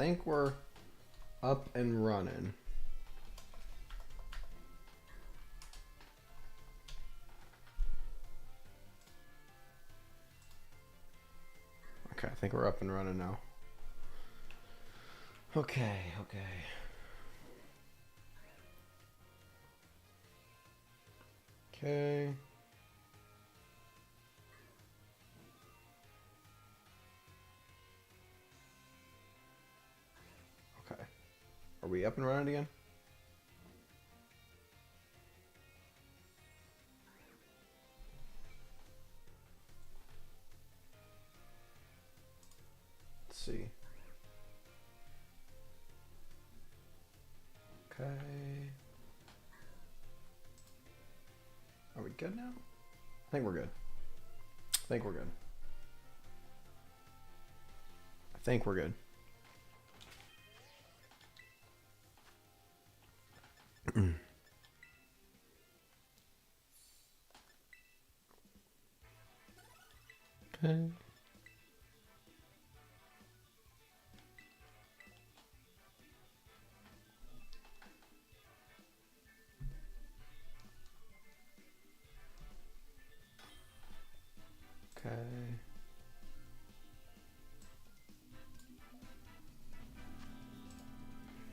think we're up and running. Okay, I think we're up and running now. Okay. Okay. Are we up and running again? Let's see. Okay. Are we good now? I think we're good. I think we're good. Okay. Okay.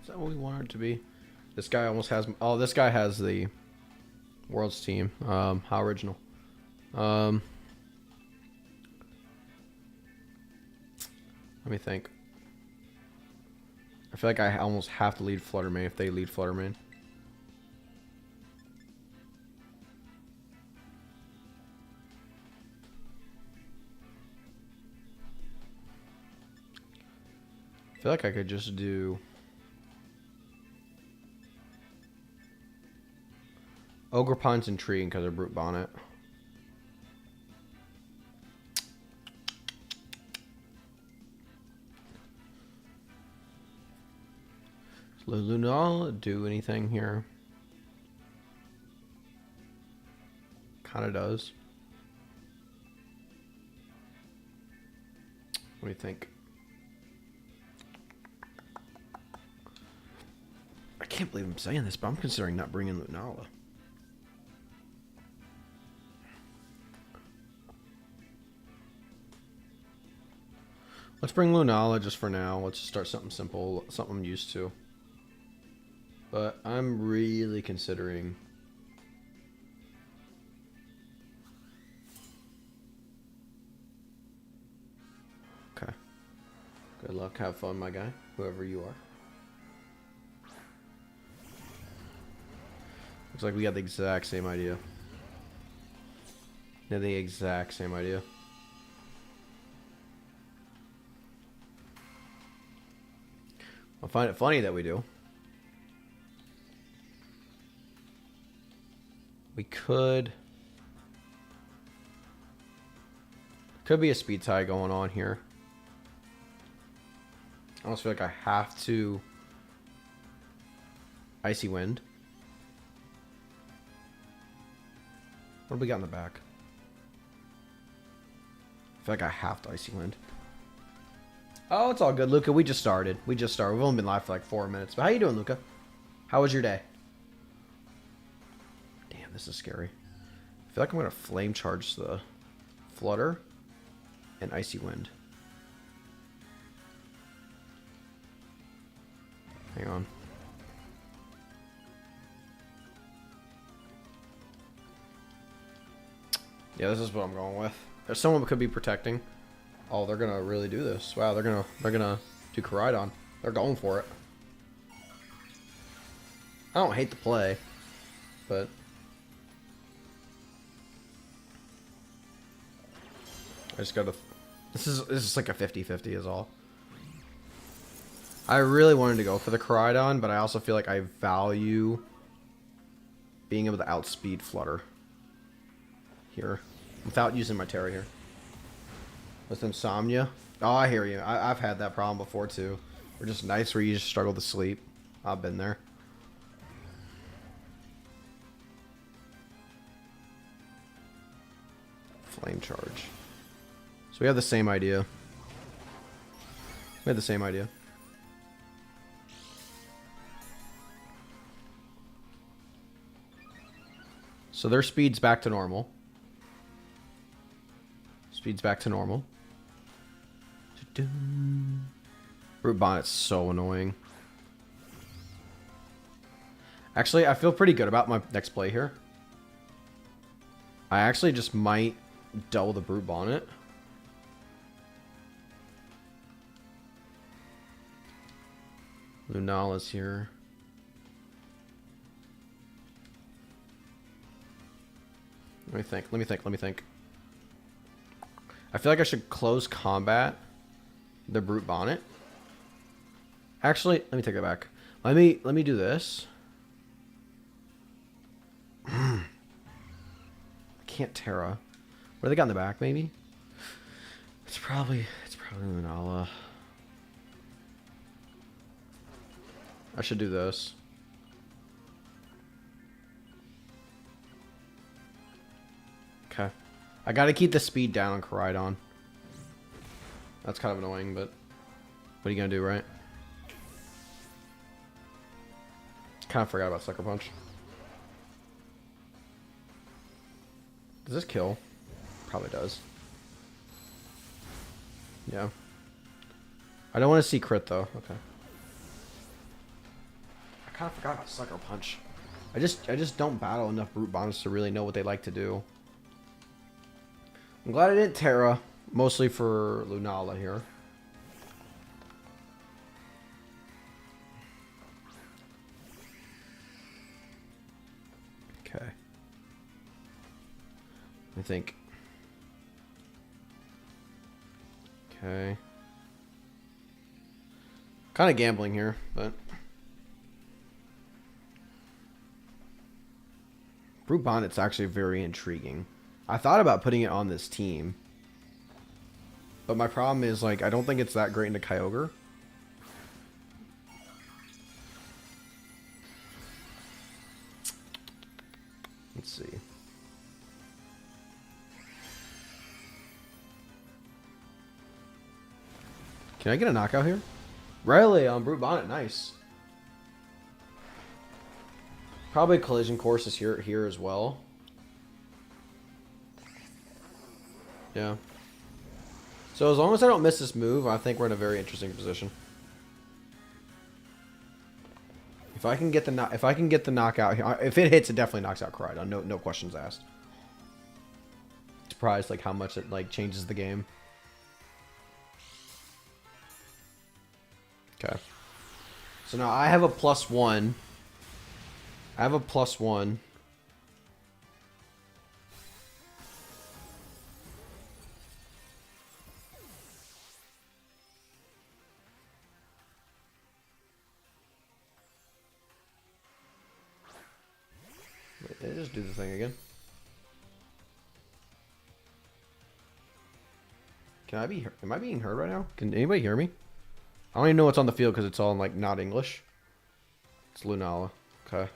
Is that what we want it to be? This guy almost has... Oh, this guy has the World's team. How original. Let me think. I feel like I almost have to lead Fluttermane if they lead Fluttermane. I feel like I could just do Ogre Pines and Tree because of Brute Bonnet. Does Lunala do anything here? Kind of does. What do you think? I can't believe I'm saying this, but I'm considering not bringing Lunala. Let's bring Lunala just for now. Let's just start something simple, something I'm used to. But I'm really considering... Okay. Good luck. Have fun, my guy. Whoever you are. Looks like we got the exact same idea. Yeah, the exact same idea. I find it funny that we do. We could be a speed tie going on here. I almost feel like I have to Icy Wind. What do we got in the back? I feel like I have to Icy Wind. Oh, it's all good, Luca. We just started. We've only been live for like 4 minutes. But how you doing, Luca? How was your day? Damn, this is scary. I feel like I'm going to flame charge the Flutter and Icy Wind. Hang on. Yeah, this is what I'm going with. There's someone who could be protecting. Oh, they're gonna really do this. Wow, they're gonna do Koraidon. They're going for it. I don't hate the play, but I just gotta. This is like a 50-50 is all. I really wanted to go for the Koraidon, but I also feel like I value being able to outspeed Flutter here without using my Terra here. With Insomnia. Oh, I hear you. I've had that problem before too. Or just nights where you just struggle to sleep. I've been there. Flame charge. So we have the same idea. We had the same idea. So their speed's back to normal. Speed's back to normal. Brute Bonnet's so annoying. Actually, I feel pretty good about my next play here. I actually just might double the Brute Bonnet. Lunala's here. Let me think. I feel like I should close combat the Brute Bonnet. Actually, let me take that back. Let me do this. I can't Terra. What do they got in the back, maybe? It's probably Lunala. I should do this. Okay. I gotta keep the speed down on Koraidon. That's kind of annoying, but what are you gonna do, right? Kind of forgot about Sucker Punch. Does this kill? Probably does. Yeah. I don't want to see crit though. Okay. I kind of forgot about Sucker Punch. I just don't battle enough Brute Bonnets to really know what they like to do. I'm glad I didn't Terra, mostly for Lunala here. Okay. I think. Okay. Kind of gambling here, but Brute Bonnet's actually very intriguing. I thought about putting it on this team, but my problem is, like, I don't think it's that great into Kyogre. Let's see. Can I get a knockout here? Really, on Brute Bonnet, nice. Probably Collision Course is here as well. Yeah. So as long as I don't miss this move, I think we're in a very interesting position. If I can get the knockout here, if it hits, it definitely knocks out Koraidon. No questions asked. Surprised like how much it like changes the game. Okay. So now I have a +1. I have a +1. Wait, did I just do the thing again? Am I being heard right now? Can anybody hear me? I don't even know what's on the field because it's all in, like, not English. It's Lunala. Okay.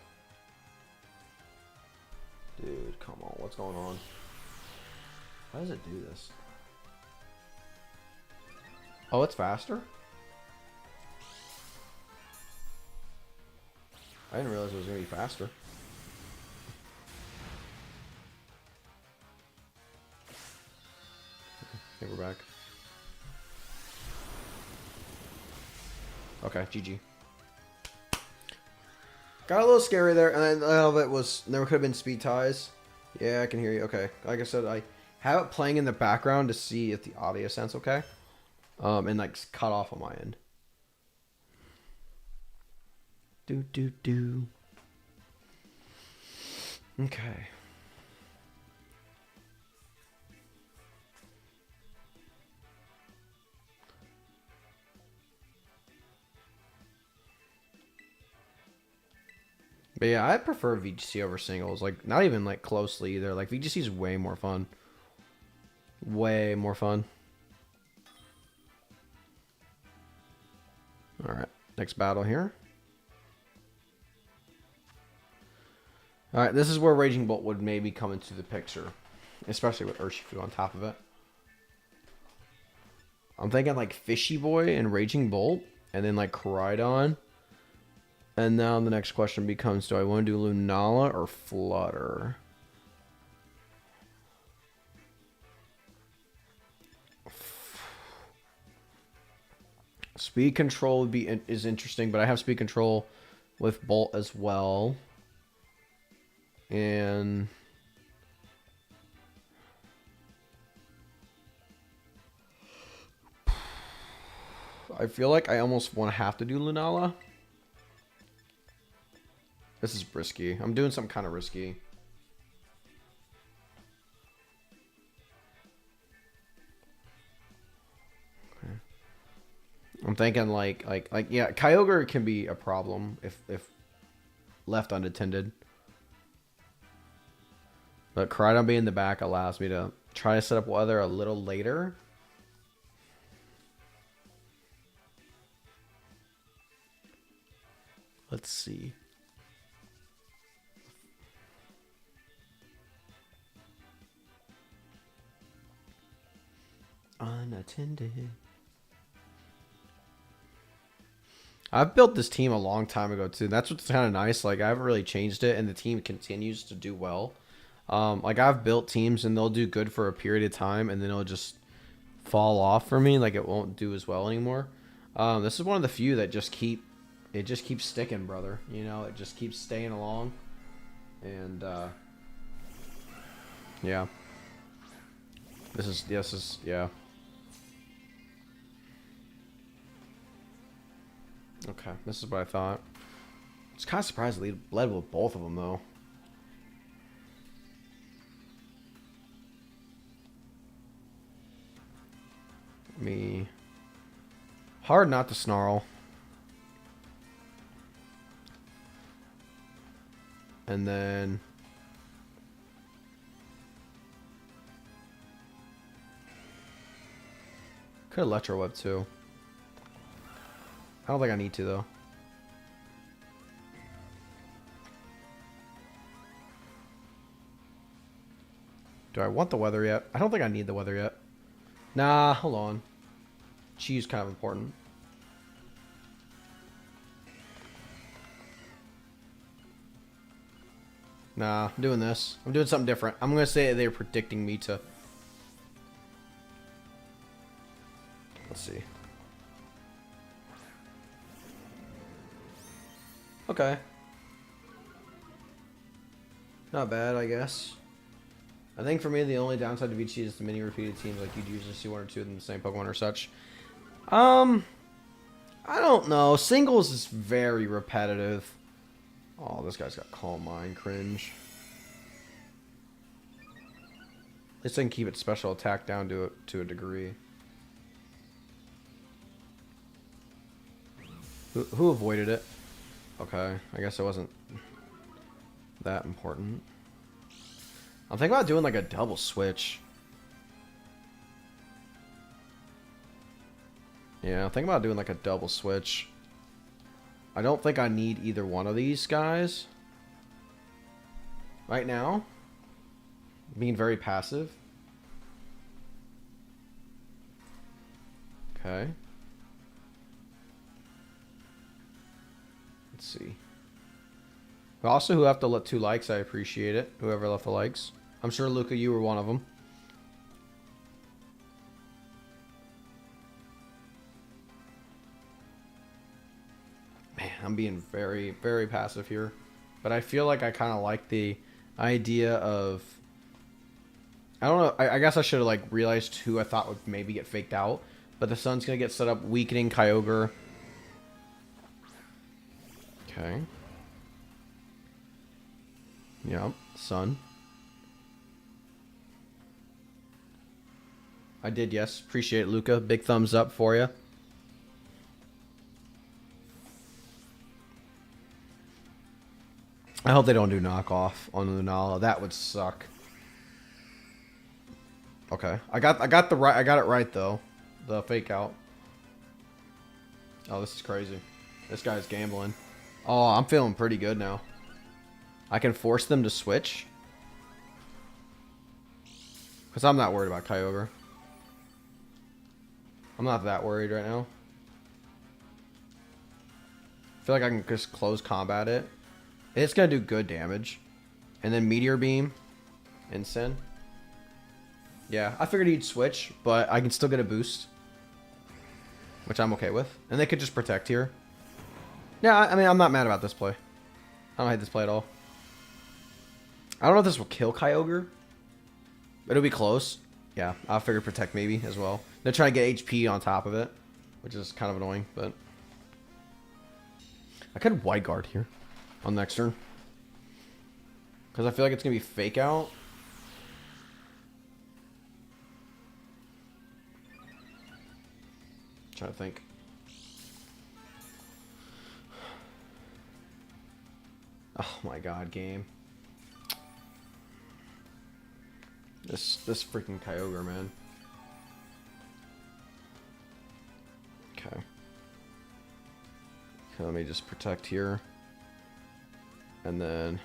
Dude, come on. What's going on? How does it do this? Oh, it's faster? I didn't realize it was going to be faster. I think we're back. Okay, GG. Got a little scary there, and a little bit was, there could have been speed ties. Yeah, I can hear you. Okay, like I said, I have it playing in the background to see if the audio sounds okay. And like cut off on my end. Do. Okay. But yeah, I prefer VGC over singles. Like, not even, like, closely either. Like, VGC is way more fun. Way more fun. Alright, next battle here. Alright, this is where Raging Bolt would maybe come into the picture. Especially with Urshifu on top of it. I'm thinking, like, Fishy Boy and Raging Bolt. And then, like, Koraidon. And now the next question becomes, do I want to do Lunala or Flutter? Speed control would be is interesting, but I have speed control with Bolt as well. And I feel like I almost want to have to do Lunala. This is risky. I'm doing something kind of risky. Okay. I'm thinking like yeah, Kyogre can be a problem if left unattended. But Koraidon being in the back allows me to try to set up weather a little later. Let's see. Unattended. I've built this team a long time ago too. That's what's kind of nice. Like I haven't really changed it, and the team continues to do well. Like I've built teams, and they'll do good for a period of time, and then it'll just fall off for me. Like it won't do as well anymore. This is one of the few that just keeps sticking, brother. You know, it just keeps staying along, and yeah. This is yeah. Okay, this is what I thought. I was kind of surprised they led with both of them, though. Hard not to snarl. And then... could Electro Web, too. I don't think I need to, though. Do I want the weather yet? I don't think I need the weather yet. Nah, hold on. Chi's kind of important. Nah, I'm doing this. I'm doing something different. I'm going to say they're predicting me to... Let's see. Okay. Not bad, I guess. I think for me, the only downside to VGC is the many repeated teams. Like, you'd usually see one or two of them the same Pokemon or such. I don't know. Singles is very repetitive. Oh, this guy's got Calm Mind. Cringe. At least I can keep its special attack down to a degree. Who avoided it? Okay, I guess it wasn't that important. I'm thinking about doing like a double switch. Yeah, I'm thinking about doing like a double switch. I don't think I need either one of these guys right now. Being very passive. Okay. Let's see. Also, who have to let 2 likes, I appreciate it. Whoever left the likes. I'm sure, Luca, you were one of them. Man, I'm being very, very passive here. But I feel like I kind of like the idea of... I don't know. I guess I should have like realized who I thought would maybe get faked out. But the sun's going to get set up, weakening Kyogre. Okay. Yep, sun. I did, yes. Appreciate it, Luca. Big thumbs up for you. I hope they don't do knockoff on Lunala. That would suck. Okay, I got it right though. The fake out. Oh, this is crazy. This guy's gambling. Oh, I'm feeling pretty good now. I can force them to switch. Because I'm not worried about Kyogre. I'm not that worried right now. I feel like I can just close combat it. It's going to do good damage. And then Meteor Beam. Incin. Yeah, I figured he'd switch, but I can still get a boost. which I'm okay with. And they could just protect here. Yeah, I mean, I'm not mad about this play. I don't hate this play at all. I don't know if this will kill Kyogre. It'll be close. Yeah, I'll figure protect maybe as well. They're trying to get HP on top of it, which is kind of annoying, but... I could wide guard here on next turn. Because I feel like it's going to be fake out. Trying to think. Oh my god, game. This freaking Kyogre, man. Okay. Okay, let me just protect here. And then...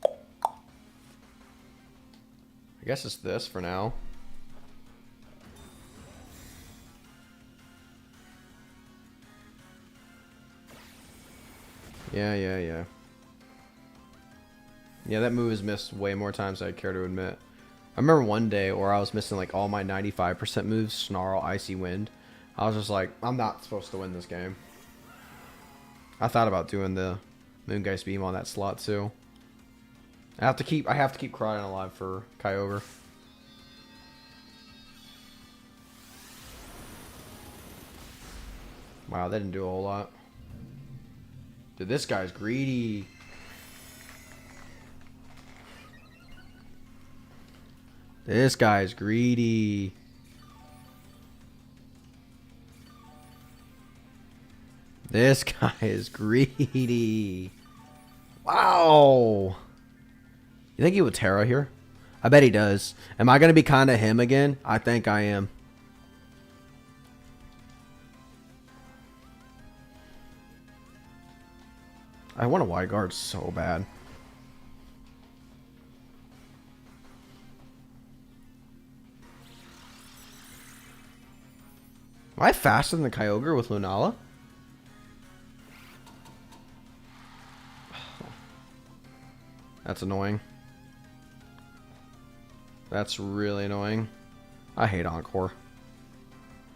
I guess it's this for now. Yeah. Yeah, that move is missed way more times than I care to admit. I remember one day where I was missing like all my 95% moves, Snarl, Icy Wind. I was just like, I'm not supposed to win this game. I thought about doing the Moongeist Beam on that slot too. I have to keep Crawdon alive for Kyogre. Wow, that didn't do a whole lot. Dude, this guy's greedy. This guy's greedy. This guy is greedy. Wow. You think he would Terra here? I bet he does. Am I going to be kind of him again? I think I am. I want a wide guard so bad. Am I faster than the Kyogre with Lunala? That's annoying. That's really annoying. I hate Encore.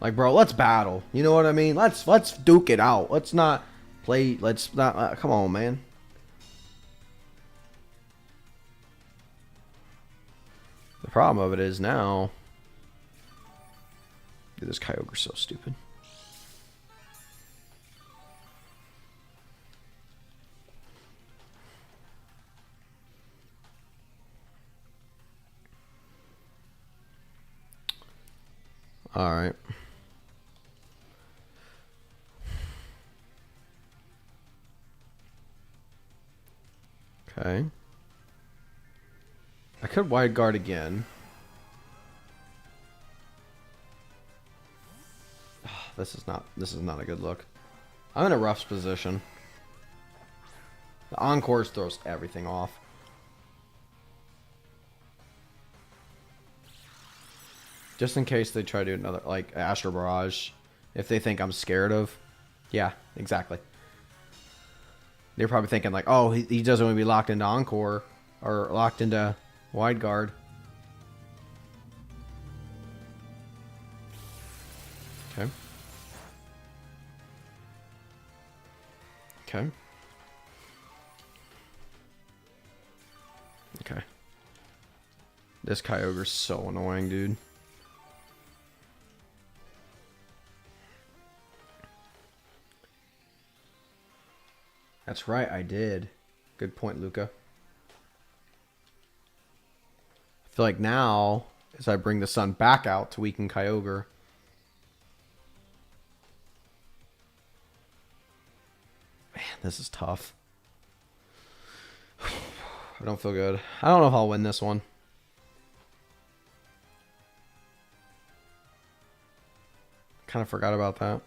Like, bro, let's battle. You know what I mean? Let's duke it out. Let's not play. Let's not. Come on, man. The problem of it is now. Dude, this Kyogre's so stupid. All right. Okay. I could wide guard again. This is not a good look. I'm in a rough position. The Encores throws everything off. Just in case they try to do another, like, Astro Barrage. If they think I'm scared of. Yeah, exactly. They're probably thinking, like, oh, he doesn't want to be locked into Encore. Or locked into Wide Guard. Okay. Okay. Okay. This Kyogre's so annoying, dude. That's right, I did. Good point, Luca. I feel like now, as I bring the sun back out to weaken Kyogre. Man, this is tough. I don't feel good. I don't know if I'll win this one. Kind of forgot about that.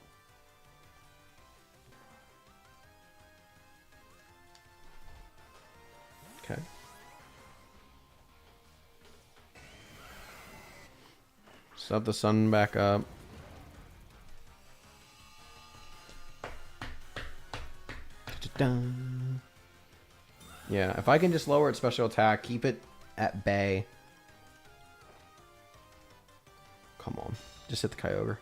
Okay. Set the sun back up. Yeah, if I can just lower its special attack, keep it at bay. come on. Just hit the Kyogre.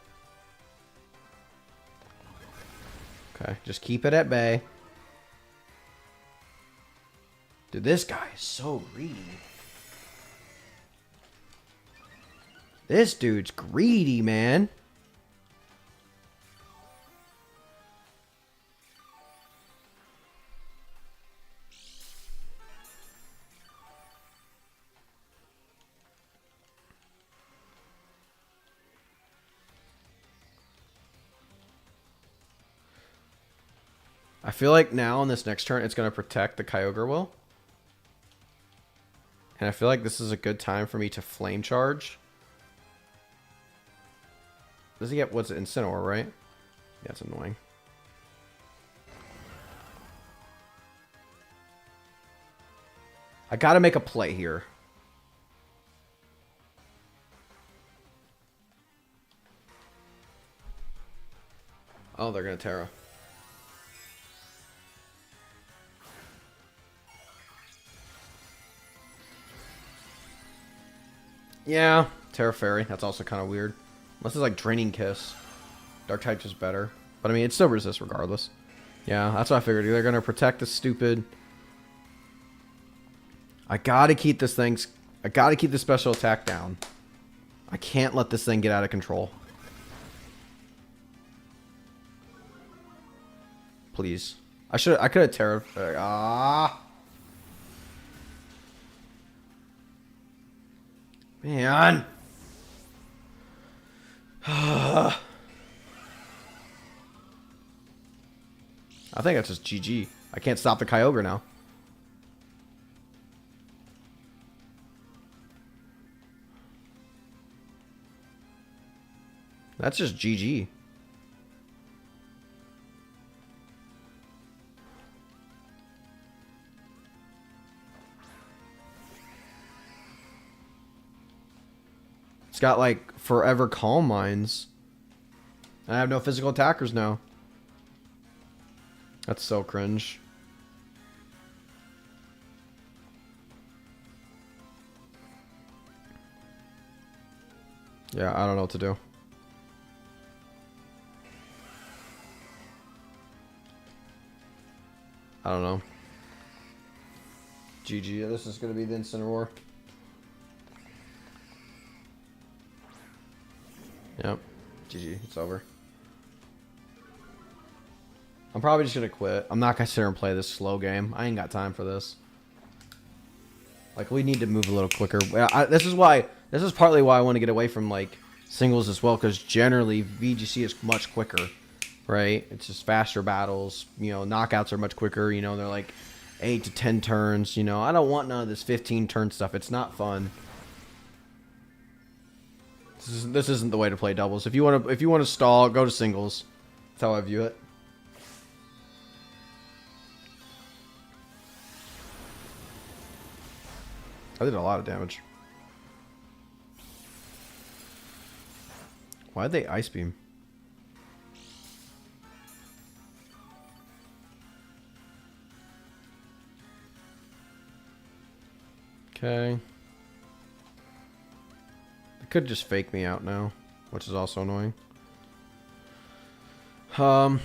Okay, just keep it at bay. Dude, this guy is so greedy. This dude's greedy, man. I feel like now on this next turn, it's going to protect the Kyogre will. And I feel like this is a good time for me to Flame Charge. Does he get, what's it, Incineroar, right? Yeah, it's annoying. I got to make a play here. Oh, they're going to Terra. Yeah, Terra Fairy. That's also kind of weird. Unless it's like Draining Kiss. Dark type's just better. But I mean, it still resists regardless. Yeah, that's what I figured. They're going to protect the stupid... I gotta keep this thing... I gotta keep the special attack down. I can't let this thing get out of control. Please. I could have Terra... Man. I think that's just GG. I can't stop the Kyogre now. That's just GG. It's got like forever Calm Minds. And I have no physical attackers now. That's so cringe. Yeah, I don't know what to do. I don't know. GG. This is going to be the Incineroar. Yep. GG. It's over. I'm probably just going to quit. I'm not going to sit here and play this slow game. I ain't got time for this. Like, we need to move a little quicker. This is partly why I want to get away from, like, singles as well. Because generally, VGC is much quicker. Right? It's just faster battles. You know, knockouts are much quicker. You know, they're like 8 to 10 turns. You know, I don't want none of this 15 turn stuff. It's not fun. This isn't the way to play doubles. If you want to stall, go to singles. That's how I view it. I did a lot of damage. Why'd they Ice Beam? Okay. They could just fake me out now, which is also annoying. I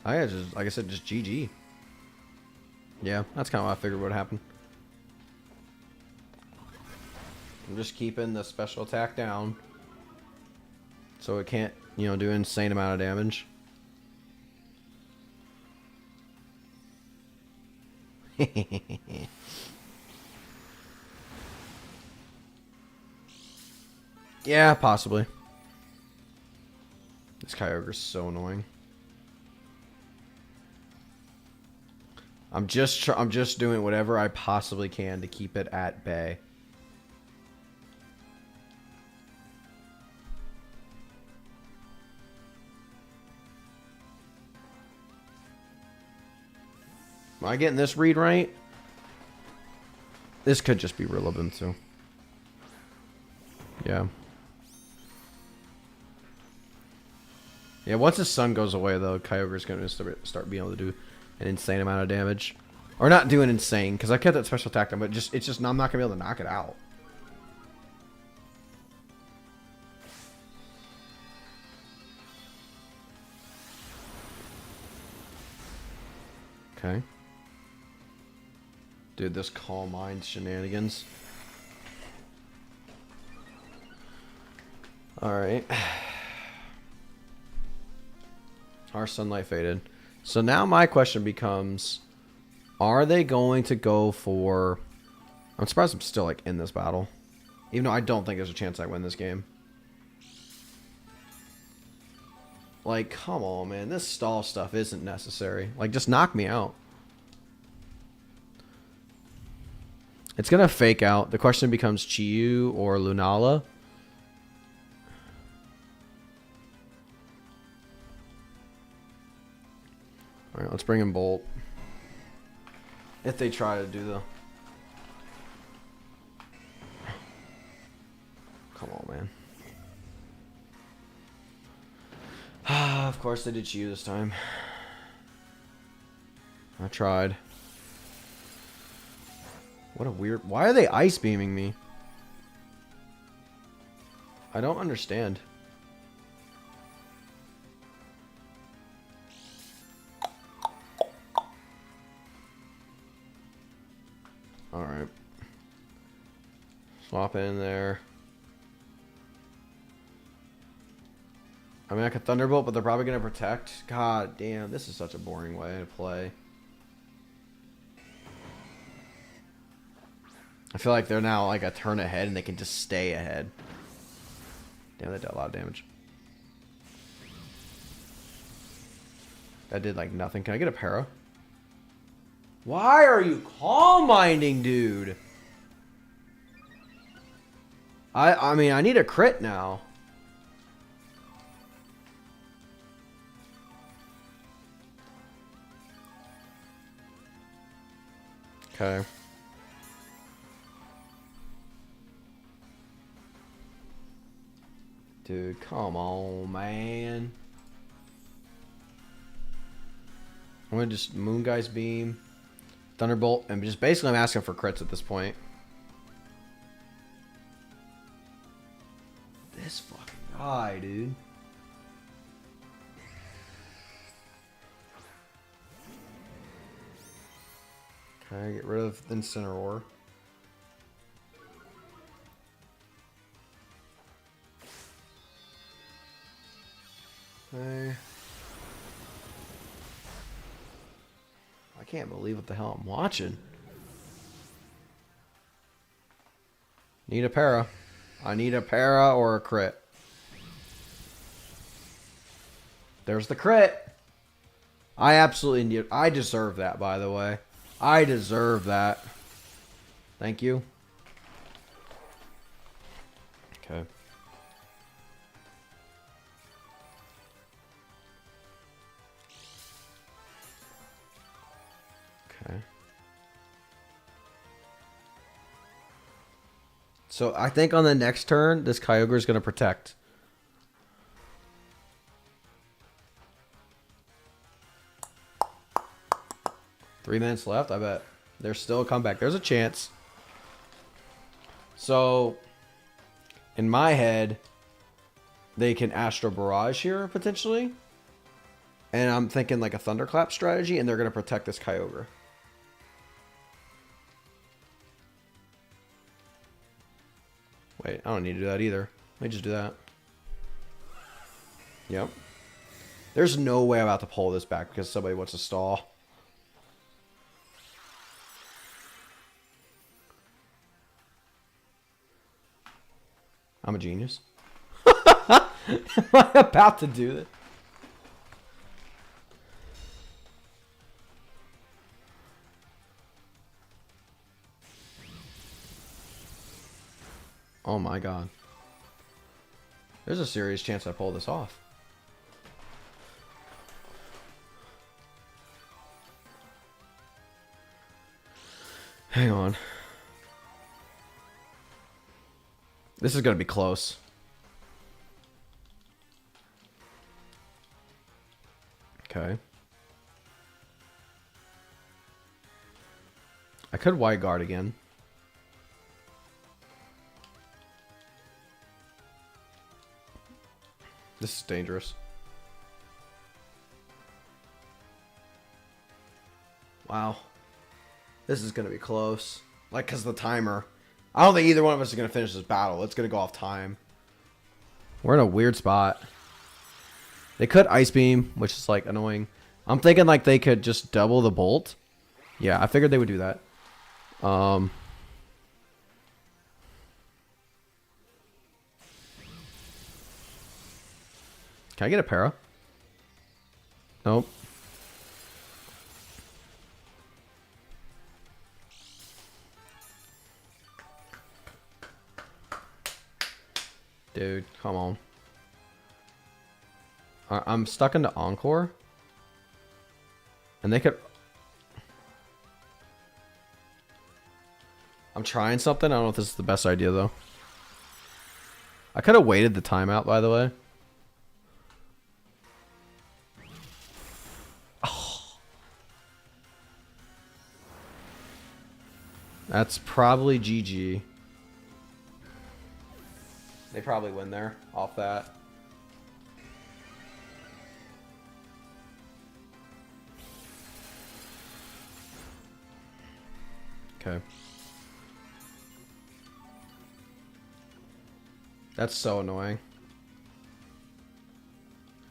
just, like I said, just GG. Yeah, that's kind of what I figured would happen. I'm just keeping the special attack down, so it can't, you know, do an insane amount of damage. Yeah, possibly. This Kyogre's so annoying. I'm just doing whatever I possibly can to keep it at bay. Am I getting this read right? This could just be relevant too. Yeah. Yeah, once the sun goes away though, Kyogre's going to start being able to do an insane amount of damage. Or not doing insane, because I kept that special attack down, but it's just I'm not going to be able to knock it out. Okay. Dude, this Calm Mind shenanigans. Alright. Our Sunlight faded. So now my question becomes, are they going to go for... I'm surprised I'm still like in this battle. Even though I don't think there's a chance I win this game. Like, come on, man. This stall stuff isn't necessary. Like, just knock me out. It's going to fake out. The question becomes Chiyu or Lunala. Alright, let's bring in Bolt. If they try to do the... Come on, man. Of course they did Chiyu this time. I tried. What a weird... Why are they ice beaming me? I don't understand. Alright. Swap in there. I mean, I could Thunderbolt, but they're probably going to protect. God damn, this is such a boring way to play. I feel like they're now like a turn ahead and they can just stay ahead. Damn, that did a lot of damage. That did like nothing. Can I get a para? Why are you Calm Minding, dude? I mean, I need a crit now. Okay. Dude, come on, man. I'm gonna just Moon Guy's Beam, Thunderbolt, and just basically I'm asking for crits at this point. This fucking guy, dude. Okay, get rid of Incineroar. Okay. I can't believe what the hell I'm watching. Need a para. I need a para or a crit. There's the crit. I absolutely need... I deserve that, by the way. I deserve that. Thank you. Okay. Okay. So I think on the next turn, this Kyogre is going to protect. Three minutes left, I bet. There's still a comeback. There's a chance. So, in my head, they can Astro Barrage here, potentially. And I'm thinking like a Thunderclap strategy, and they're going to protect this Kyogre. Wait, I don't need to do that either. Let me just do that. Yep. There's no way I'm about to pull this back because somebody wants to stall. I'm a genius. Am I about to do this? Oh my god. There's a serious chance I pull this off. Hang on. This is going to be close. Okay. I could wide guard again. This is dangerous. Wow. This is going to be close. Like, because the timer. I don't think either one of us is going to finish this battle. It's going to go off time. We're in a weird spot. They could Ice Beam, which is, like, annoying. I'm thinking, like, they could just double the bolt. Yeah, I figured they would do that. Can I get a para? Nope. Dude, come on. I'm stuck into Encore. And they could... I'm trying something. I don't know if this is the best idea, though. I could have waited the timeout, by the way. Oh. That's probably GG. They probably win there off that. Okay. That's so annoying.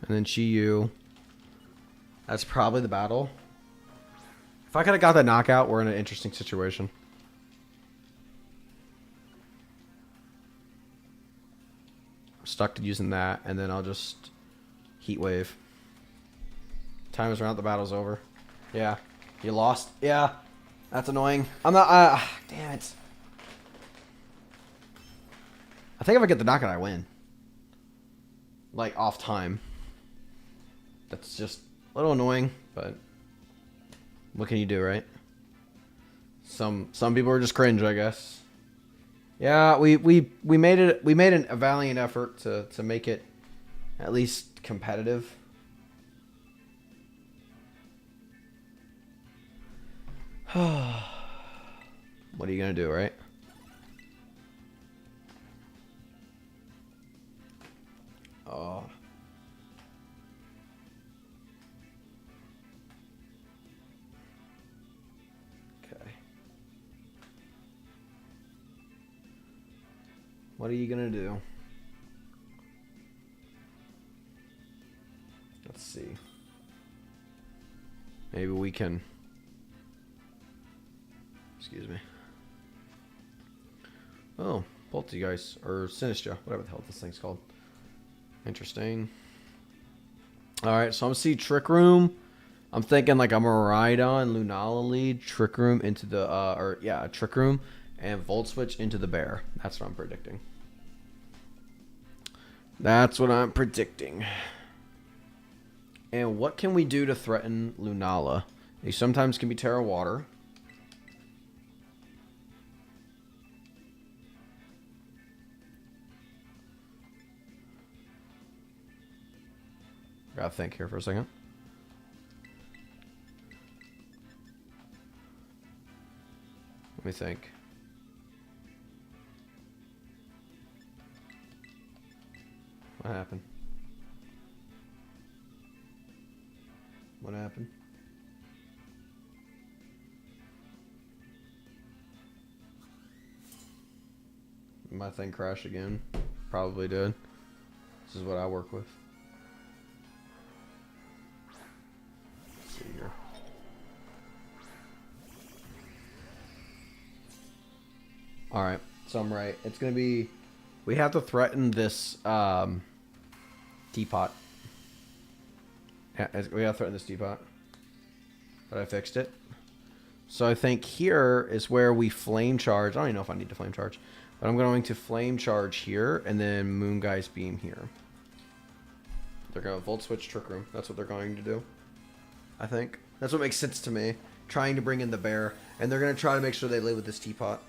And then Chi-Yu. That's probably the battle. If I could have got that knockout, we're in an interesting situation. I'm stuck to using that, and then I'll just Heat Wave. Time is around, the battle's over. Yeah. You lost? Yeah. That's annoying. I'm not... damn it. I think if I get the knockout, I win. Like, off time. That's just a little annoying, but... What can you do, right? Some people are just cringe, I guess. Yeah, we made it... We made a valiant effort to make it at least competitive. What are you gonna do, right? Oh. Okay. What are you gonna do? Let's see. Maybe we can... Excuse me. Oh, Poltergeist, or Sinistra, whatever the hell this thing's called. Interesting. Alright, so I'm gonna see Trick Room. I'm thinking like I'm a Rhydon, Lunala lead, Trick Room into the, Trick Room, and Volt Switch into the Bear. That's what I'm predicting. That's what I'm predicting. And what can we do to threaten Lunala? They sometimes can be Terra Water. Gotta think here for a second. Let me think. What happened? What happened? My thing crashed again. Probably did. This is what I work with. Let's see here. Alright, so I'm right. It's gonna be... We have to threaten this teapot. Yeah, we have to threaten this teapot. But I fixed it. So I think here is where we flame charge. I don't even know if I need to flame charge. But I'm going to flame charge here and then Moongeist Beam here. They're going to Volt Switch Trick Room. That's what they're going to do. I think. That's what makes sense to me. Trying to bring in the bear. And they're going to try to make sure they live with this teapot.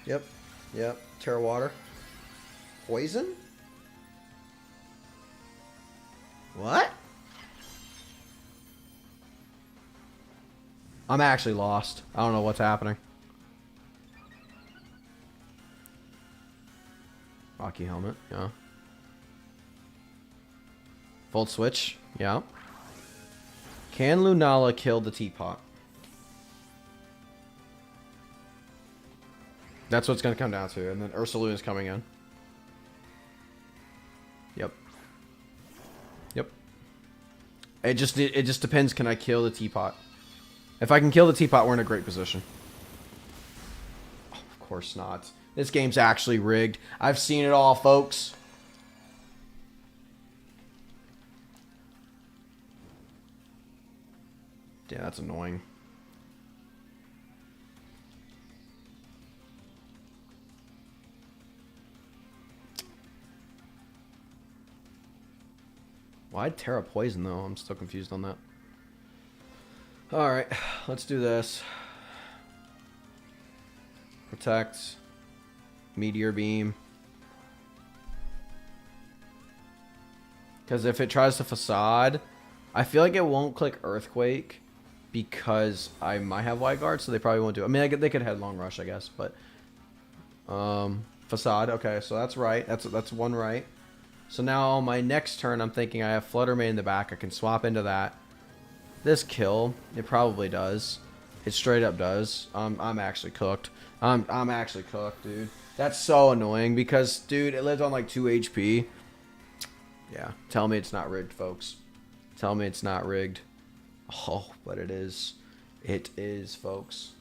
Yep. Yep. Terra Water. Poison? What? I'm actually lost. I don't know what's happening. Rocky Helmet, yeah. Volt Switch, yeah. Can Lunala kill the teapot? That's what it's going to come down to. And then Ursaluna's coming in. Yep. Yep. It just depends. Can I kill the teapot? If I can kill the teapot, we're in a great position. Oh, of course not. This game's actually rigged. I've seen it all, folks. Yeah, that's annoying. Why'd Terra poison, though? I'm still confused on that. Alright, let's do this. Protect. Meteor Beam. Because if it tries to Facade, I feel like it won't click Earthquake because I might have Wide Guard, so they probably won't do it. I mean, they could Headlong Rush, I guess, but... Facade, okay, so that's right. That's one right. So now my next turn, I'm thinking I have Flutter Mane in the back. I can swap into that. This kill, it probably does. It straight up does. I'm actually cooked. I'm actually cooked, dude. That's so annoying because, dude, it lives on like 2 HP. Yeah, tell me it's not rigged, folks. Tell me it's not rigged. Oh, but it is. It is, folks.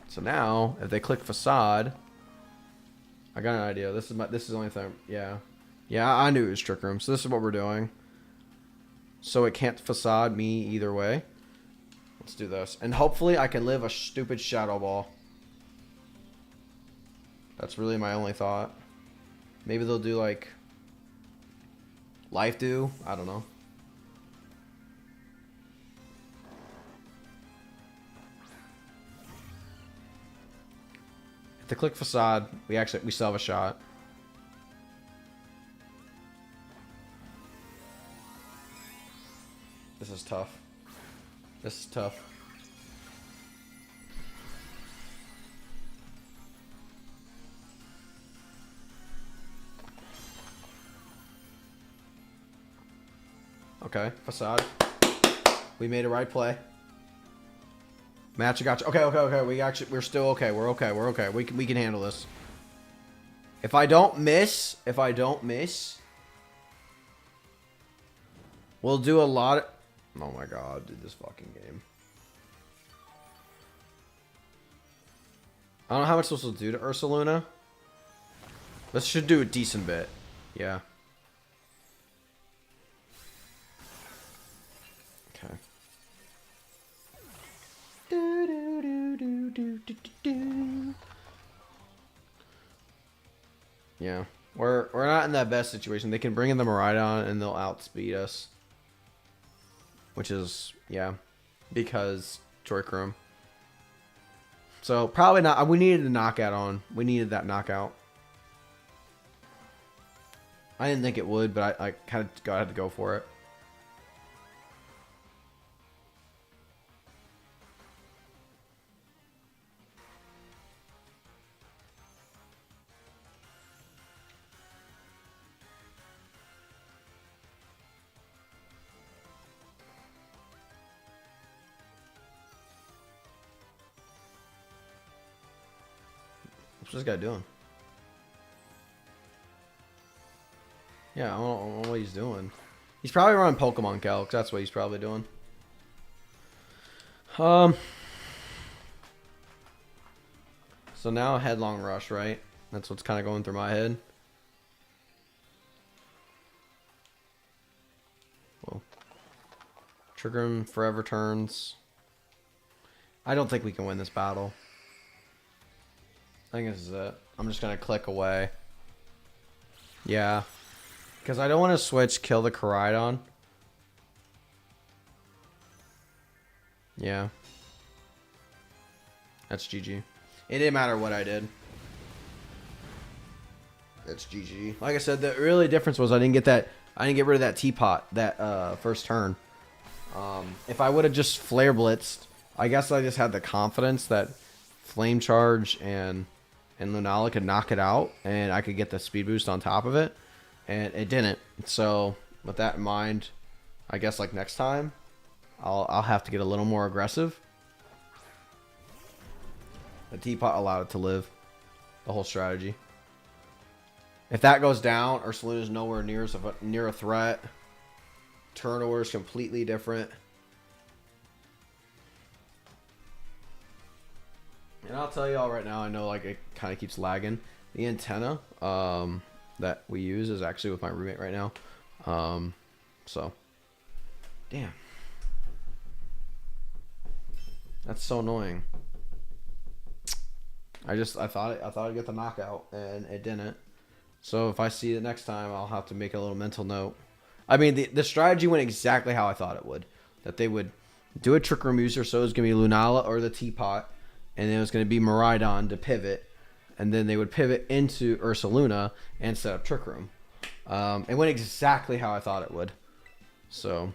So now, if they click Facade, I got an idea. This is the only thing. Yeah. Yeah, I knew it was Trick Room. So this is what we're doing. So it can't Facade me either way. Let's do this. And hopefully I can live a stupid Shadow Ball. That's really my only thought. Maybe they'll do like Life Dew. I don't know. If they click Facade, we still have a shot. This is tough. This is tough. Okay, Facade. We made a right play. Match, gotcha. Okay. We're still okay. We're okay. We can handle this. If I don't miss, we'll do a lot of... Oh my god, dude, this fucking game. I don't know how much this will do to Ursaluna. This should do a decent bit. Yeah. Okay. Yeah. We're not in that best situation. They can bring in the Miraidon and they'll outspeed us. Which is, yeah, because Trick Room. So, probably not. We needed the knockout on. We needed that knockout. I didn't think it would, but I kind of had to go for it. What's this guy doing? Yeah, I don't know what he's doing. He's probably running Pokemon Calcs. That's what he's probably doing. So now Headlong Rush, right? That's what's kind of going through my head. Whoa. Trigger him forever turns. I don't think we can win this battle. I think this is it. I'm just going to click away. Yeah. Because I don't want to switch, kill the Koraidon. Yeah. That's GG. It didn't matter what I did. That's GG. Like I said, the really difference was I didn't get rid of that teapot that first turn. If I would have just flare blitzed, I guess I just had the confidence that Flame Charge and Lunala could knock it out, and I could get the speed boost on top of it, and it didn't. So with that in mind, I guess like next time, I'll have to get a little more aggressive. The teapot allowed it to live. The whole strategy. If that goes down, Ursaluna's nowhere near a threat. Turn order is completely different. And I'll tell y'all right now, I know like it kind of keeps lagging. The antenna that we use is actually with my roommate right now. So, damn. That's so annoying. I thought I'd get the knockout and it didn't. So if I see it next time, I'll have to make a little mental note. I mean, the strategy went exactly how I thought it would. That they would do a Trick Room user, so it was going to be Lunala or the Teapot, and then it was going to be Miraidon to pivot, and then they would pivot into Ursaluna and set up Trick Room. It went exactly how I thought it would. So...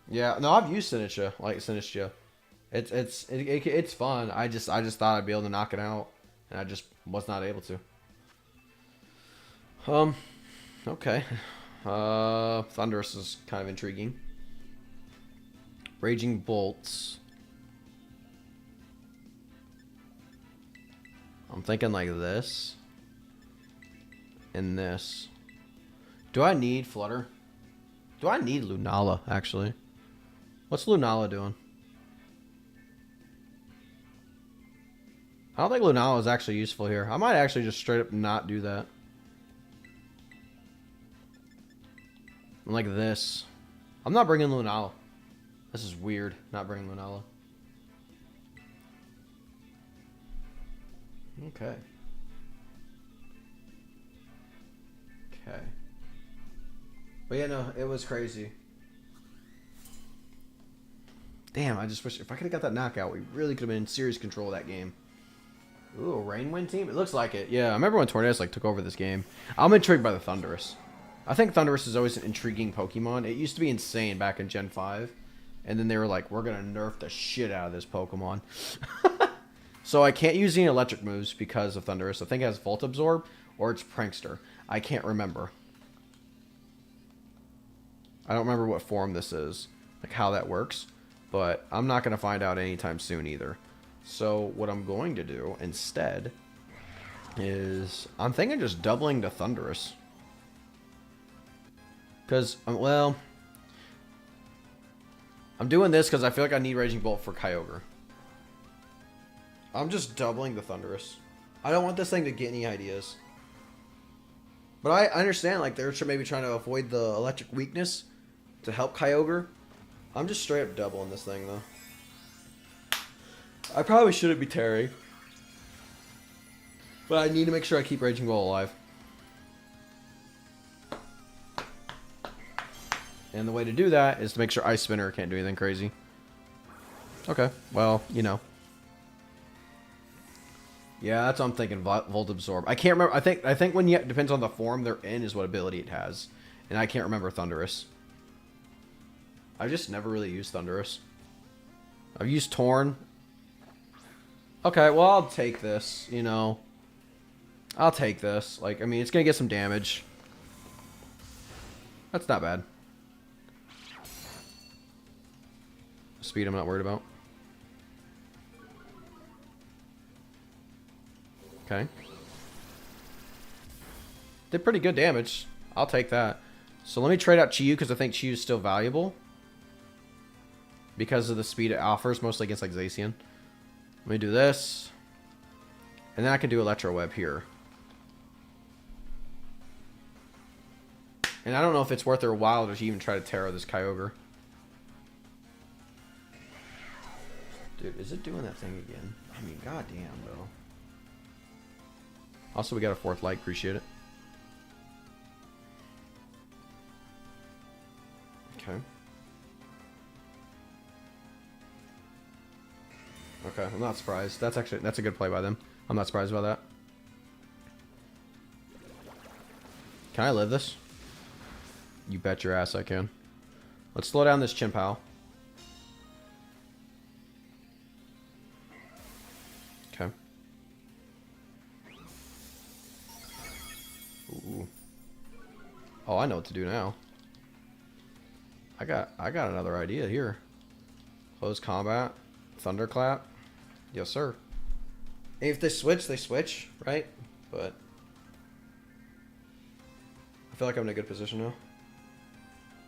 yeah, no, I've used Sinistcha. It's fun. I just thought I'd be able to knock it out, and I just was not able to. Okay. Thunderous is kind of intriguing. Raging Bolts. I'm thinking like this. And this. Do I need Flutter? Do I need Lunala, actually? What's Lunala doing? I don't think Lunala is actually useful here. I might actually just straight up not do that. Like this. I'm not bringing Lunala. This is weird, not bringing Lunala. Okay. Okay. But yeah, no, it was crazy. Damn, I just wish if I could have got that knockout, we really could have been in serious control of that game. Ooh, a Rainwind team? It looks like it. Yeah, I remember when Tornadus like took over this game. I'm intrigued by the Thundurus. I think Thundurus is always an intriguing Pokemon. It used to be insane back in Gen 5. And then they were like, we're going to nerf the shit out of this Pokemon. So I can't use any electric moves because of Thundurus. I think it has Volt Absorb or it's Prankster. I can't remember. I don't remember what form this is. Like how that works. But I'm not going to find out anytime soon either. So what I'm going to do instead is I'm thinking just doubling to Thundurus. Because, well, I'm doing this because I feel like I need Raging Bolt for Kyogre. I'm just doubling the Thundurus. I don't want this thing to get any ideas. But I understand, like, they're maybe trying to avoid the electric weakness to help Kyogre. I'm just straight up doubling this thing, though. I probably shouldn't be Terry. But I need to make sure I keep Raging Bolt alive. And the way to do that is to make sure Ice Spinner can't do anything crazy. Okay, well, you know. Yeah, that's what I'm thinking. Volt Absorb. I can't remember. I think when you depends on the form they're in is what ability it has, and I can't remember Thundurus. I just never really used Thundurus. I've used Torn. Okay, well I'll take this. You know, I'll take this. Like, I mean, it's gonna get some damage. That's not bad. Speed, I'm not worried about. Okay. Did pretty good damage. I'll take that. So let me trade out Chi-Yu because I think Chi-Yu is still valuable. Because of the speed it offers, mostly against like Zacian. Let me do this. And then I can do Electro Web here. And I don't know if it's worth their while to even try to Terra this Kyogre. Dude, is it doing that thing again? I mean, goddamn, though. Also, we got a fourth like. Appreciate it. Okay. Okay, I'm not surprised. That's a good play by them. I'm not surprised by that. Can I live this? You bet your ass I can. Let's slow down this Chimpao. Okay. Ooh. Oh, I know what to do now. I got another idea here. Close combat. Thunderclap. Yes, sir. And if they switch, right? But I feel like I'm in a good position now.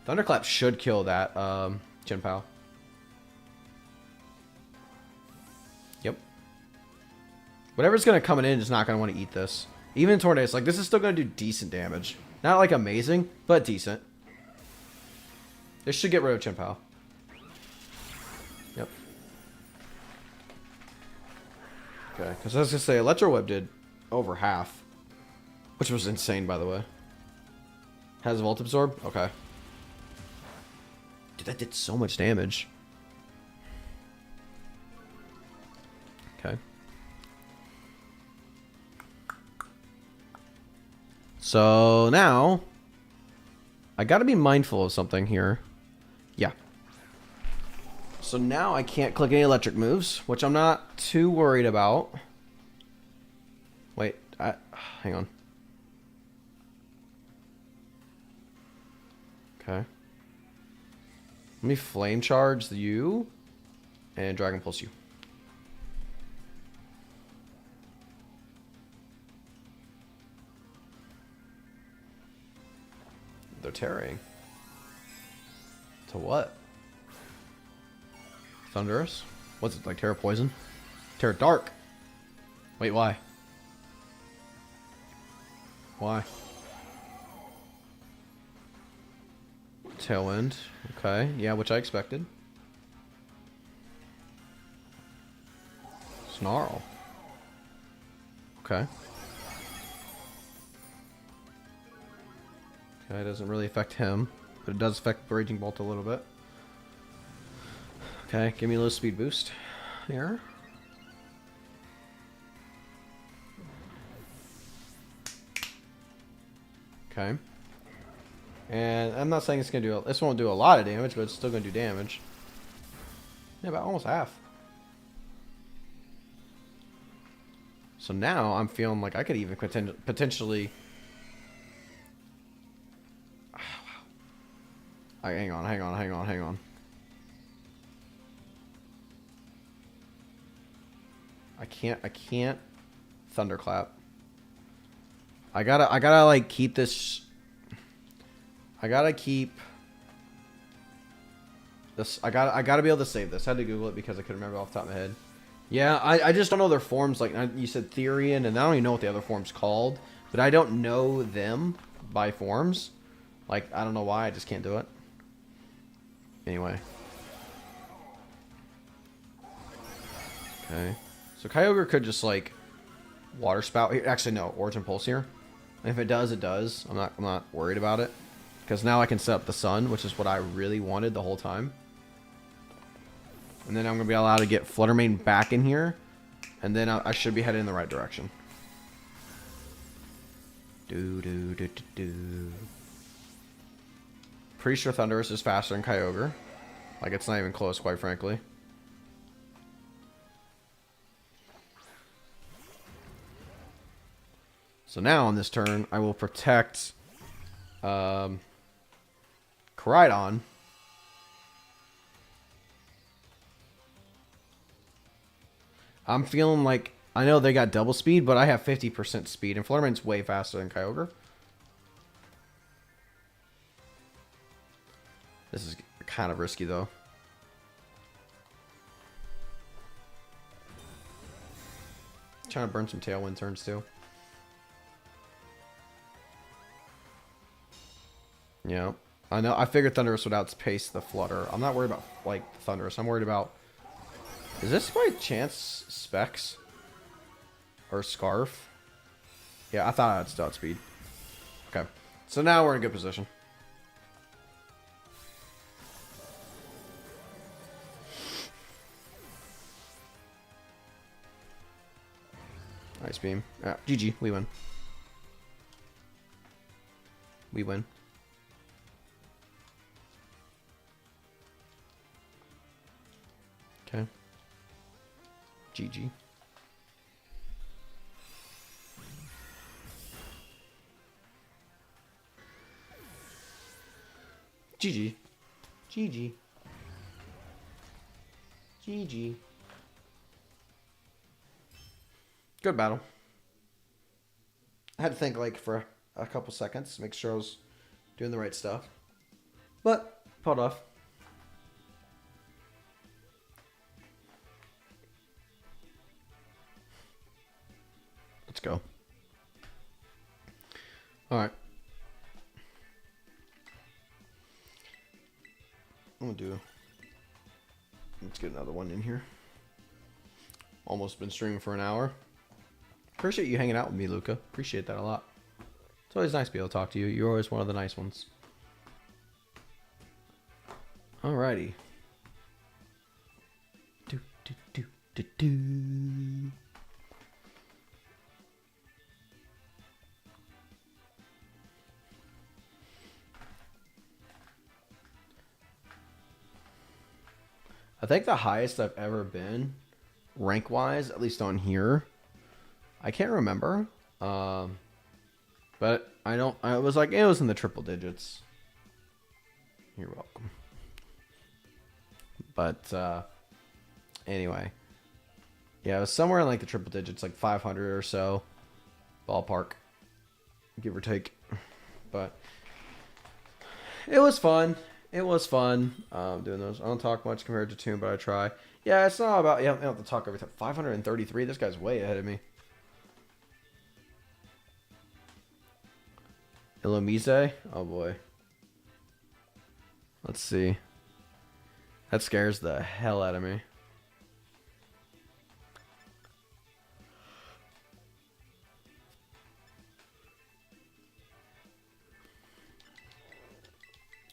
Thunderclap should kill that Chin Pao. Yep. Whatever's gonna come in is not gonna want to eat this. Even Tornadus, like this is still gonna do decent damage. Not like amazing, but decent. This should get rid of Chin Pao. Yep. Okay, because I was gonna say Electro Web did over half, which was insane, by the way. Has Volt Absorb? Okay. Dude, that did so much damage. Okay. So now, I gotta be mindful of something here. Yeah. So now I can't click any electric moves, which I'm not too worried about. Wait, hang on. Okay. Let me Flame Charge you and Dragon Pulse you. They're tearing. To what? Thunderous? What's it like? Terra Poison? Terra Dark? Wait, why? Why? Tailwind. Okay. Yeah, which I expected. Snarl. Okay. Okay, it doesn't really affect him, but it does affect Raging Bolt a little bit. Okay, give me a little speed boost here. Okay. And I'm not saying it's gonna do this won't do a lot of damage, but it's still gonna do damage. Yeah, about almost half. So now I'm feeling like I could even potentially. Hang on. I can't Thunderclap. I gotta like keep this. I gotta keep this. I gotta be able to save this. I had to Google it because I couldn't remember off the top of my head. Yeah, I just don't know their forms. Like you said, Therian, and I don't even know what the other form's called. But I don't know them by forms. Like I don't know why. I just can't do it. Anyway. Okay. So Kyogre could just like Water Spout here. Actually, no, Origin Pulse here. And if it does, it does. I'm not worried about it. Because now I can set up the Sun, which is what I really wanted the whole time. And then I'm going to be allowed to get Flutter Mane back in here. And then I should be headed in the right direction. Pretty sure Thundurus is faster than Kyogre. Like, it's not even close, quite frankly. So now on this turn, I will protect Koraidon. I'm feeling like, I know they got double speed, but I have 50% speed, and Fluttermane's way faster than Kyogre. This is kind of risky, though. Trying to burn some Tailwind turns, too. Yeah, I know. I figured Thundurus would outpace the Flutter. I'm not worried about, like, Thundurus. I'm worried about... Is this by chance Specs? Or Scarf? Yeah, I thought I had still outspeed. Okay. So now we're in a good position. Ice Beam. GG. We win. We win. Okay. GG. GG. GG. GG. Good battle. I had to think like for a couple seconds to make sure I was doing the right stuff. But pulled off. Let's go. All right. I'm gonna do. Let's get another one in here. Almost been streaming for an hour. Appreciate you hanging out with me, Luca. Appreciate that a lot. It's always nice to be able to talk to you. You're always one of the nice ones. Alrighty. Do, do, do, do, do. I think the highest I've ever been, rank-wise, at least on here, I can't remember. But I was like, it was in the triple digits. You're welcome. But, anyway. Yeah, it was somewhere in like the triple digits, like 500 or so. Ballpark. Give or take. But, it was fun. It was fun doing those. I don't talk much compared to Toon, but I try. Yeah, it's not about... Yeah, I don't have to talk every time. 533? This guy's way ahead of me. Ilomise? Oh, boy. Let's see. That scares the hell out of me.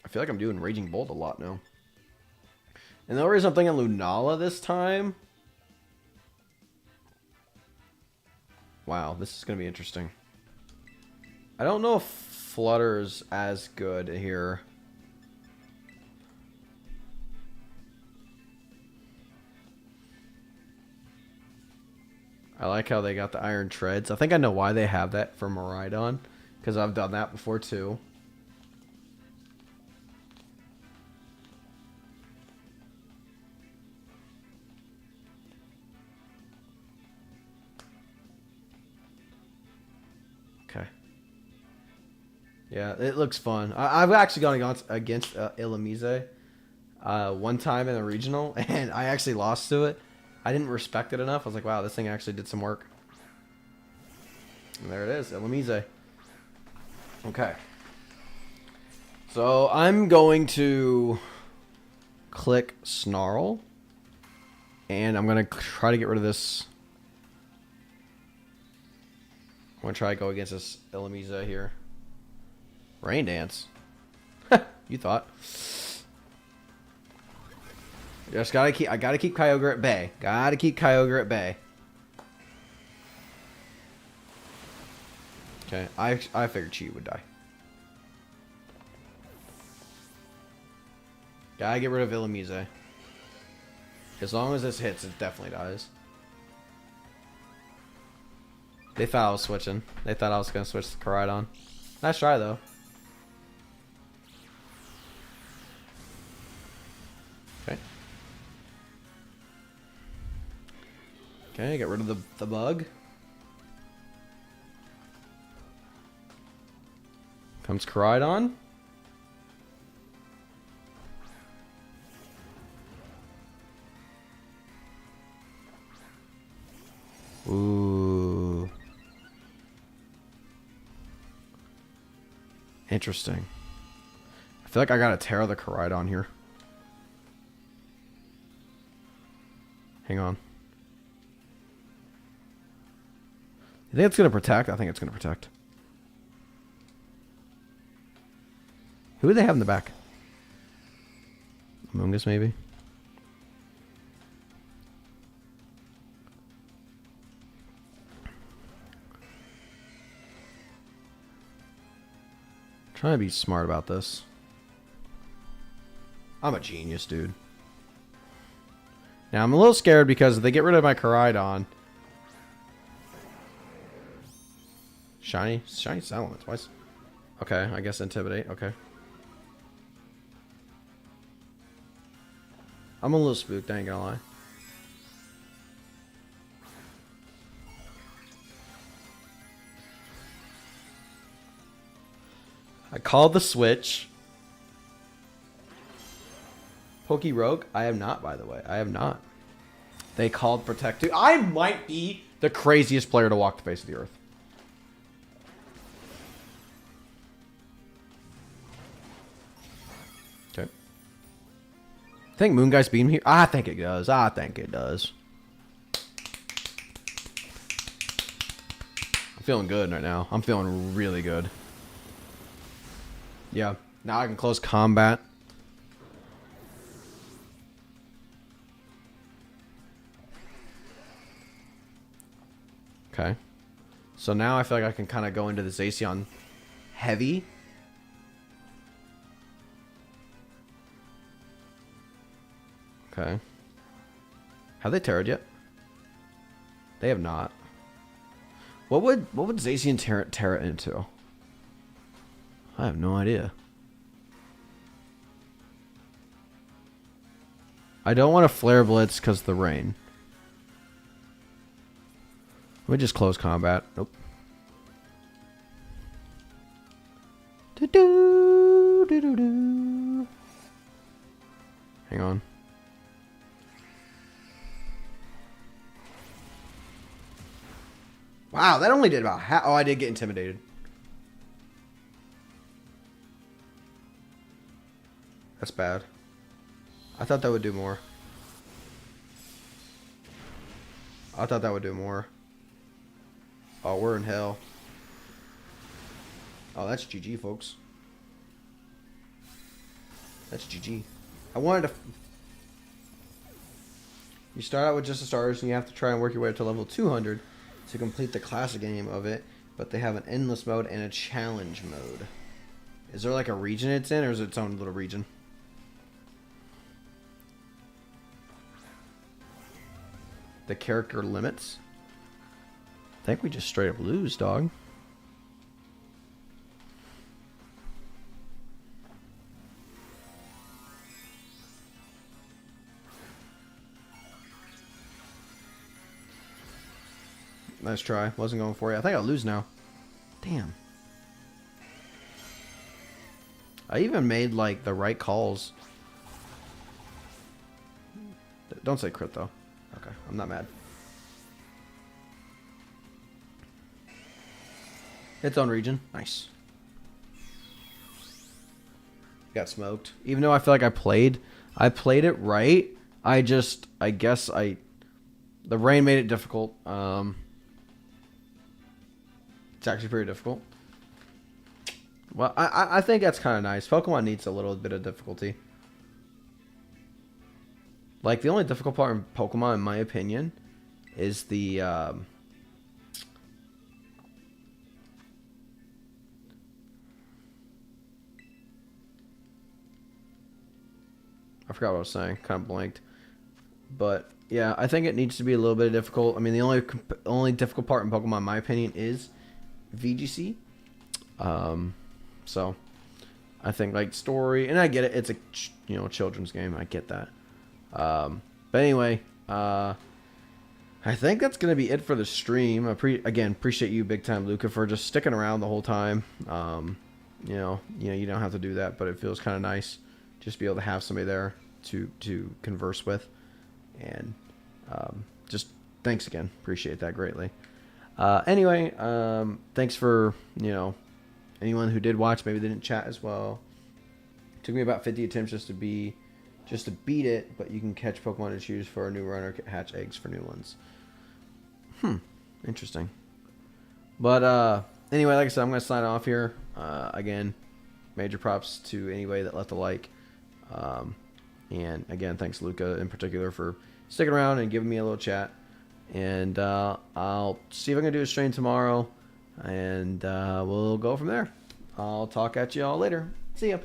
I feel like I'm doing Raging Bolt a lot now. And the only reason I'm thinking Lunala this time... Wow, this is going to be interesting. I don't know if Flutter's as good here. I like how they got the Iron Treads. I think I know why they have that for Miraidon. Because I've done that before too. Okay. Yeah, it looks fun. I've actually gone against Ilomise one time in a regional, and I actually lost to it. I didn't respect it enough. I was like, wow, this thing actually did some work. And there it is, Ilomise. Okay. So I'm going to click Snarl, and I'm going to try to get rid of this. I'm going to try to go against this Ilomise here. Rain Dance. You thought. Just gotta keep. I gotta keep Kyogre at bay. Gotta keep Kyogre at bay. Okay, I figured she would die. Gotta get rid of Ilomise. As long as this hits, it definitely dies. They thought I was switching. They thought I was gonna switch the Koraidon. Nice try though. Okay. Okay, get rid of the bug. Comes Koraidon. Ooh. Interesting. I feel like I gotta tear the Koraidon here. Hang on. You think it's gonna protect? I think it's gonna protect. Who do they have in the back? Amoonguss, maybe? Trying to be smart about this. I'm a genius, dude. Now, I'm a little scared because if they get rid of my Koraidon... Shiny Salamence. Why? Okay, I guess Intimidate. Okay. I'm a little spooked, I ain't gonna lie. I called the switch. Poke Rogue? I have not, by the way. I have not. They called Protect. Dude, I might be the craziest player to walk the face of the earth. Okay. I think Moon Guy's beam here. I think it does. I think it does. I'm feeling good right now. I'm feeling really good. Yeah. Now I can close combat. Okay. So now I feel like I can kind of go into the Zacian heavy. Okay. Have they terra'd yet? They have not. What would Zacian terra into? I have no idea. I don't want to flare blitz because of the rain. Let me just close combat. Nope. Do-do-do-do-do. Hang on. Wow, that only did about half. Oh, I did get intimidated. That's bad. I thought that would do more. I thought that would do more. Oh, we're in hell. Oh, that's GG, folks. That's GG. I wanted to... You start out with just the starters, and you have to try and work your way up to level 200 to complete the classic game of it, but they have an endless mode and a challenge mode. Is there like a region it's in, or is it its own little region? The character limits? I think we just straight up lose, dog. Nice try. Wasn't going for you. I think I'll lose now. Damn. I even made, like, the right calls. Don't say crit, though. Okay, I'm not mad. Its own region. Nice. Got smoked. Even though I feel like I played it right. I guess the rain made it difficult. It's actually pretty difficult. Well, I think that's kind of nice. Pokemon needs a little bit of difficulty. Like, the only difficult part in Pokemon, in my opinion, is the... I forgot what I was saying. Kind of blanked. But, yeah, I think it needs to be a little bit difficult. I mean, the only difficult part in Pokemon, in my opinion, is VGC. So, I think, like, story... And I get it. It's a, children's game. I get that. But anyway, I think that's going to be it for the stream. Again, appreciate you big time, Luca, for just sticking around the whole time. You don't have to do that, but it feels kind of nice just be able to have somebody there to converse with. And, just thanks again. Appreciate that greatly. Anyway, thanks for, anyone who did watch, maybe they didn't chat as well. It took me about 50 attempts just to beat it, but you can catch Pokemon to choose for a new run or hatch eggs for new ones. Interesting. But anyway, like I said, I'm going to sign off here. Again, major props to anybody that left a like. And again, thanks Luca in particular for sticking around and giving me a little chat. And I'll see if I can do a stream tomorrow, and we'll go from there. I'll talk at you all later. See ya.